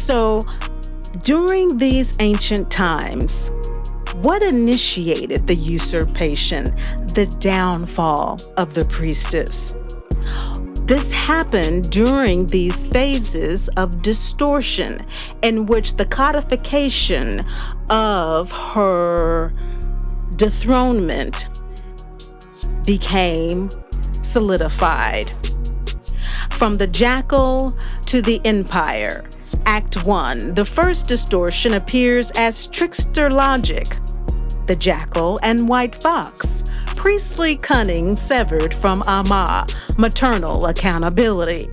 So, during these ancient times, what initiated the usurpation, the downfall of the priestess? This happened during these phases of distortion in which the codification of her dethronement became solidified. From the Jackal to the Empire, Act 1, the first distortion appears as trickster logic, the Jackal and White Fox, priestly cunning severed from Amma, maternal accountability.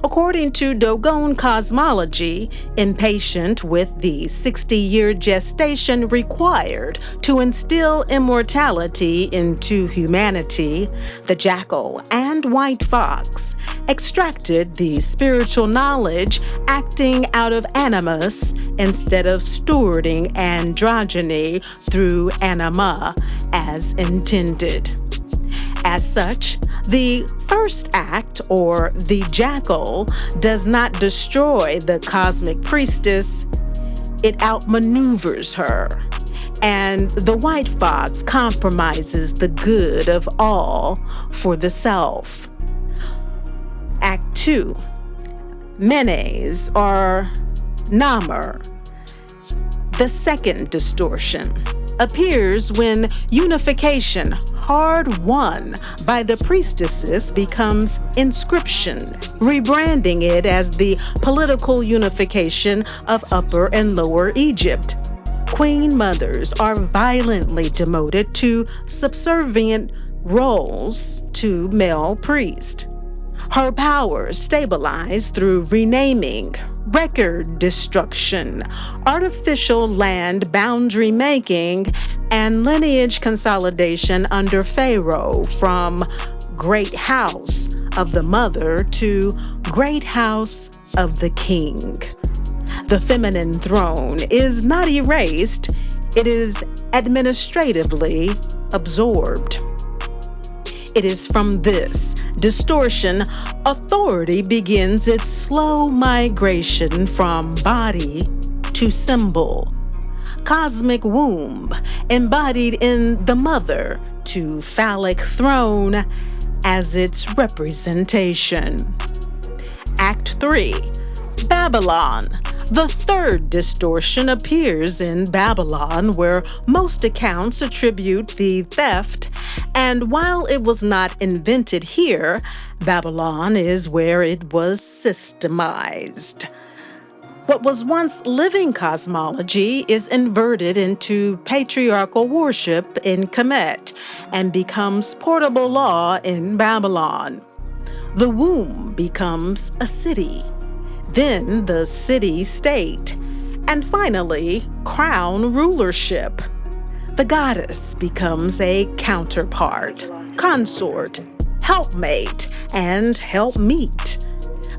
According to Dogon cosmology, impatient with the 60-year gestation required to instill immortality into humanity, the Jackal and White Fox extracted the spiritual knowledge acting out of animus instead of stewarding androgyny through anima as intended. As such, the first act, or the Jackal, does not destroy the cosmic priestess, it outmaneuvers her. And the White Fox compromises the good of all for the self. Act 2, Menes, or Namur, the second distortion, appears when unification, hard won by the priestesses, becomes inscription, rebranding it as the political unification of Upper and Lower Egypt. Queen mothers are violently demoted to subservient roles to male priest. Her power stabilized through renaming, record destruction, artificial land boundary making, and lineage consolidation under Pharaoh from Great House of the Mother to Great House of the King. The feminine throne is not erased, it is administratively absorbed. It is from this distortion, authority begins its slow migration from body to symbol. Cosmic womb, embodied in the mother, to phallic throne as its representation. Act 3, Babylon. The third distortion appears in Babylon, where most accounts attribute the theft, and while it was not invented here, Babylon is where it was systemized. What was once living cosmology is inverted into patriarchal worship in Kemet and becomes portable law in Babylon. The womb becomes a city, then the city-state, and finally, crown rulership. The goddess becomes a counterpart, consort, helpmate, and helpmeet.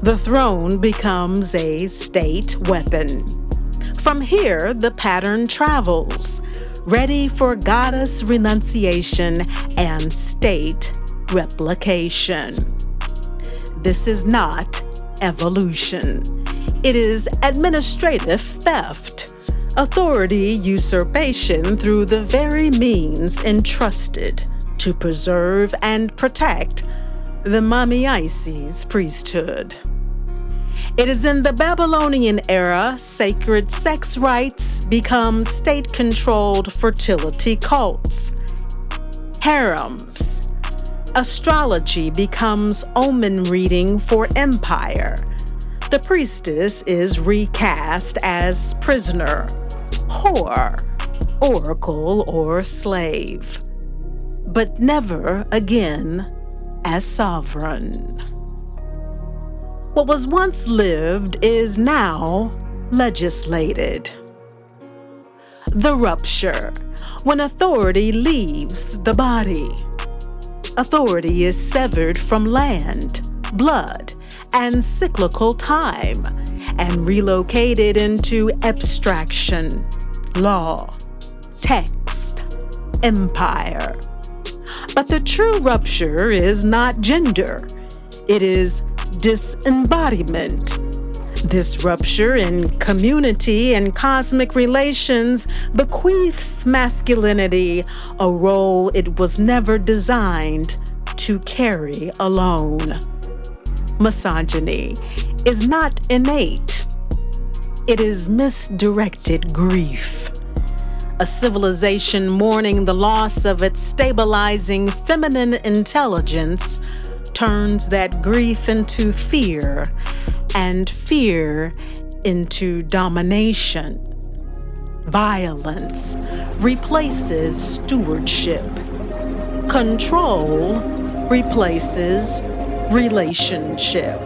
The throne becomes a state weapon. From here, the pattern travels, ready for goddess renunciation and state replication. This is not evolution. It is administrative theft, authority usurpation through the very means entrusted to preserve and protect the Mami priesthood. It is in the Babylonian era sacred sex rites become state-controlled fertility cults, harems. Astrology becomes omen reading for empire. The priestess is recast as prisoner, whore, oracle, or slave, but never again as sovereign. What was once lived is now legislated. The rupture, when authority leaves the body. Authority is severed from land, blood, and cyclical time, and relocated into abstraction, law, text, empire. But the true rupture is not gender. It is disembodiment. This rupture in community and cosmic relations bequeaths masculinity a role it was never designed to carry alone. Misogyny is not innate. It is misdirected grief. A civilization mourning the loss of its stabilizing feminine intelligence turns that grief into fear, and fear into domination. Violence replaces stewardship. Control replaces relationship.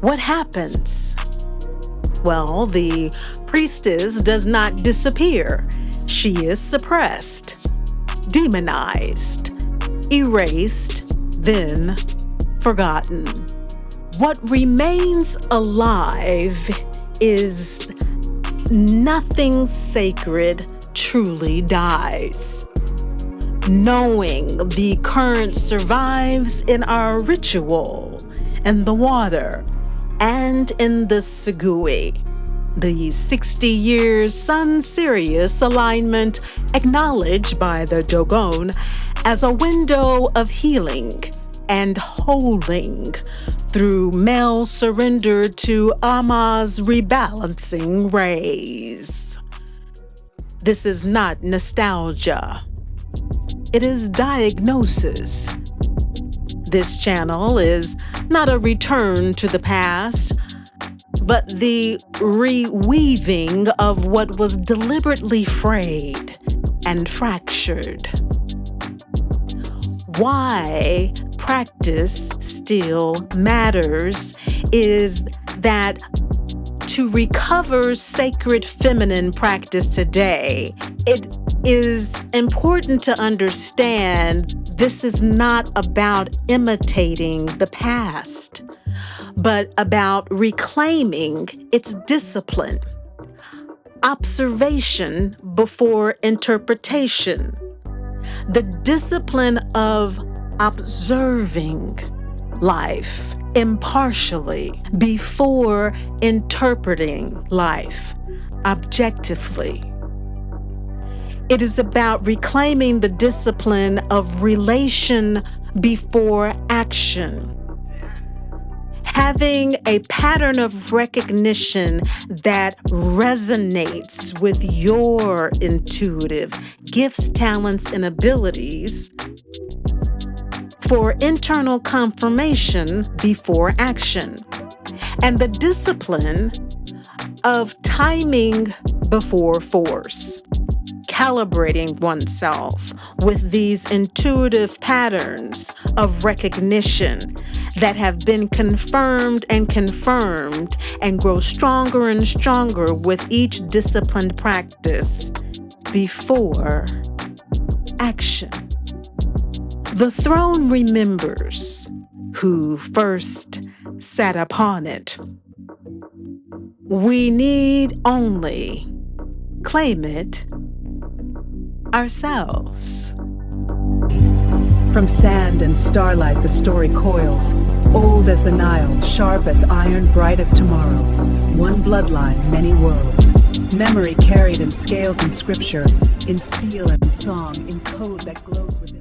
What happens? Well, the priestess does not disappear. She is suppressed, demonized, erased, then forgotten. What remains alive is nothing sacred truly dies. Knowing the current survives in our ritual, in the water, and in the Sigui, the 60-year Sun-Sirius alignment acknowledged by the Dogon as a window of healing and holding through male surrender to Amma's rebalancing rays. This is not nostalgia. It is diagnosis. This channel is not a return to the past, but the reweaving of what was deliberately frayed and fractured. Why practice still matters is that to recover sacred feminine practice today, it is important to understand this is not about imitating the past, but about reclaiming its discipline. Observation before interpretation. The discipline of observing life impartially before interpreting life objectively. It is about reclaiming the discipline of relation before action. Having a pattern of recognition that resonates with your intuitive gifts, talents, and abilities for internal confirmation before action. And the discipline of timing before force. Calibrating oneself with these intuitive patterns of recognition that have been confirmed and grow stronger and stronger with each disciplined practice before action. The throne remembers who first sat upon it. We need only claim it ourselves. From sand and starlight the story coils, old as the Nile, sharp as iron, bright as tomorrow. One bloodline, many worlds. Memory carried in scales and scripture, in steel and song, in code that glows with